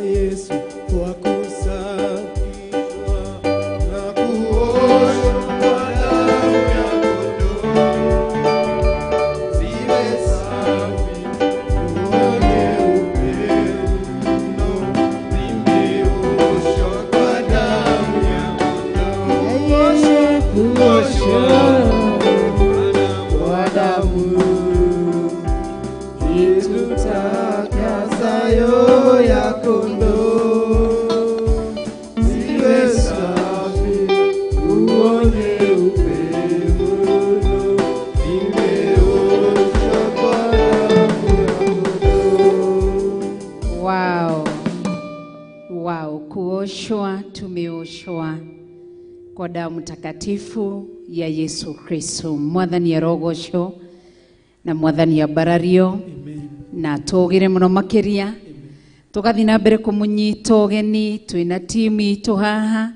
Yesu kwa kusafishwa na kuoshwa kwa damu ya kondoo. Ziwe safi, tuone upendo, zimeoshwa kwa damu ya kondoo. Kuoshwa kwa damu itutakasayo ya kondoo. Ziwe safi, uone upendo, zimeoshwa kwa damu ya kondoo. Wow, kuoshwa, tumeoshwa kwa damu takatifu ya Yesu Kristo. Mwathani arogocwo na mwathani abarario na tugire muno makiria tugathi na mbere kumunyita ugeni. Twina timu itu haha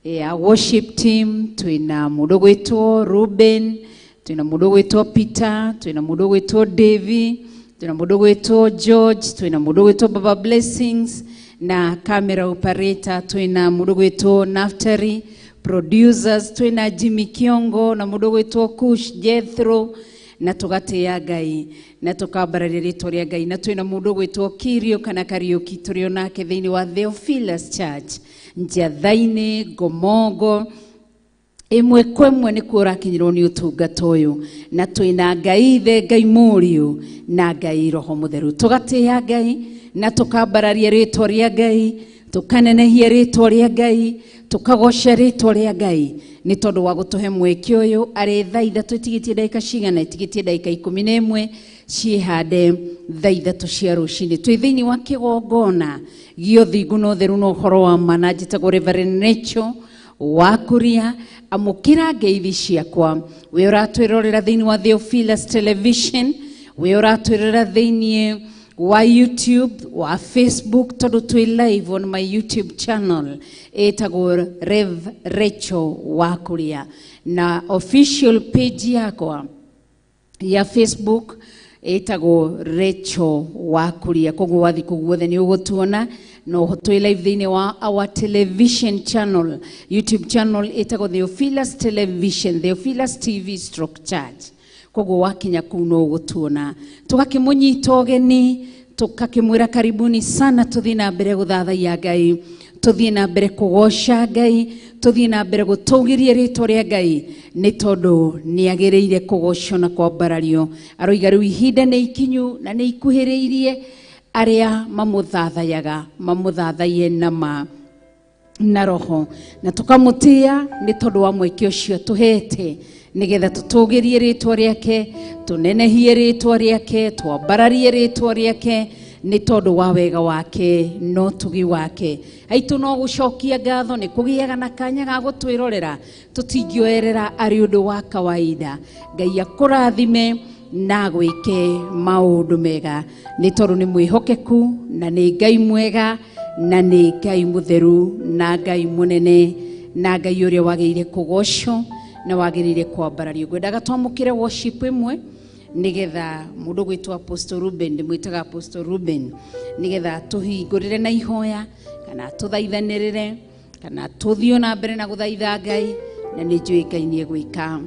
ya worship team, twina mundu gwitwo Ruben, twina mundu gwitwo Peter, twina mundu gwitwo Davy, twina mundu gwitwo George, twina mundu gwitwo Baba Blessings, na camera operator twina mundu gwitwo Naftari, producers twina Jimmy Kiongo na mundu gwitwo Kush Jethro, na tugateya Ngai na tukambararia ritwa ria Ngai, na twina mundu gwitwo Kirio kana Kariuki turio nake thiini wa Theophilus Church Njathaini Gomongo. Imwe kwemwe ni kurakinyirwo ni utungata uyu, na twina Ngai Ithe, Ngai Muriu na Ngai Roho Mutheru. Tugateya Ngai na tukambararia ritwa ria Ngai, tukanenehia ritwa ria Ngai, tukagoca ritwa ria Ngai ni tondu wa gutuhe mweke uyu. Ari thaa ithatu itigitie ndagika cigana? Itigitie ndagika 11 ciihande thaa ithatu cia rucini. Twi thiini wa kigongona gio thingu no theru no horo wa mana. Njitagwo Reverend Rachel wa Kuria. Amukira ngeithi ciakwa, we uratwirorera thiini wa Theophilus Television, we uratwirorera thiini wa YouTube, wa Facebook, tondu twi live on my YouTube channel etagwo Rev Rachel wa Kuria, na official page yakwa ya Facebook etagwo Rachel wa Kuria. Koguo wathi kuguothe ni ugutuona no twi live thiini wa our television channel, YouTube channel etagwo Theophilus Television, Theophilus TV / Church. Koguo wakinya kuu no ugutuona. Tugakimunyita ugeni, tukakimwira karibuni sana. Tuthii na mbere guthathaia Ngai, tuthii na mbere kugoca Ngai, tuthii na mbere gutugiria ritwa ria Ngai ni tondu ni agiriire kugocwo na kwambarario. Aroiga riu ihinda ni ikinyu na ni ikuhiriirie aria mamuthathayaga mamuthathaie na roho, na tukamutia ni tondu wa mweke ucio tuhete nigetha tutugirie ritwa riake, tunenehie ritwa riake, twambararie ritwa riake ni tondu wa wega wake no tugi wake. Aitu no gucokia ngatho ni kugiaga na kanya ga gutwirorera, tutingioerera ari undu wa kawaida. Ngai akurathime na gwike maundu mega ni tondu ni mwihokeku na ni Ngai mwega na ni Ngai mutheru na Ngai munene na Ngai uria wagirire kugocwo na wagirire kwambarario. Ngwendaga twamukire worship imwe nigetha mundu gwitwa Apostle Ruben, ndimwitaga Apostle Ruben, nigetha tuhingurire na ihoya kana tuthaithanirire kana tuthio na mbere na guthaitha Ngai, na ni njui Ngai ni egwika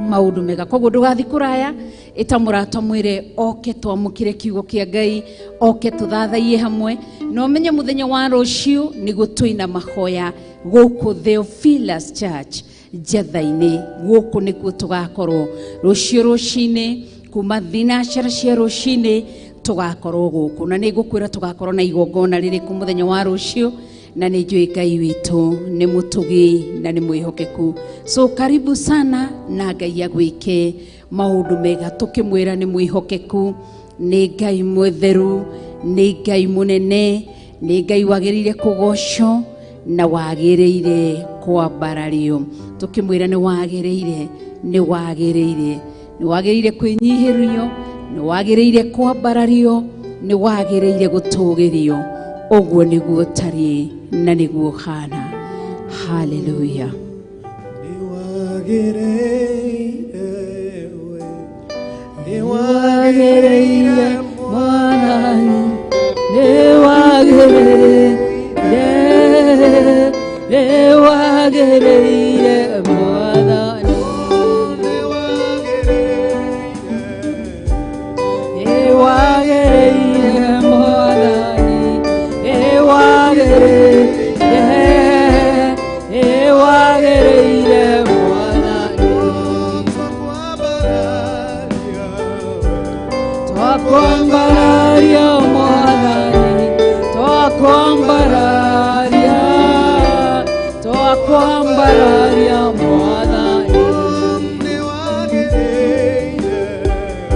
maundu mega. Koguo ndugathi kuraya itamurata mwire oke twamukire kiugo kia Ngai, oke tuthathaie hamwe. No menye muthenya wa ruciu ni gutuina mahoya guku Theophilus Church Njathaini. Guku nikuo tugakorwo rucio rucini kuma thinacara cia rucini tugakorwo guku, na ni ngukwira tugakorwo na igongona ririku muthenya wa rucio, na ni njui Ngai witu ni mutugi na ni mwihokeku. So karibu sana na Ngai agwike maundu mega. Tukimwira ni mwihokeku, ni Ngai mutheru, ni Ngai munene, ni Ngai wagirire kugocwo na wagirire kwambarario. Tukimwira ni wagirire, ni wagirire, ni wagirire kwinyihirio, ni wagirire kwambarario, ni wagirire gutugirio. Oguo niguo tari na niguo khana. Hallelujah. Ni wagirire mwanani, ni wagĩrĩire Mwathani, wagĩrĩire Mwathani, wagĩrĩire Mwathani, twakwambararia Mwathani, twakwambararia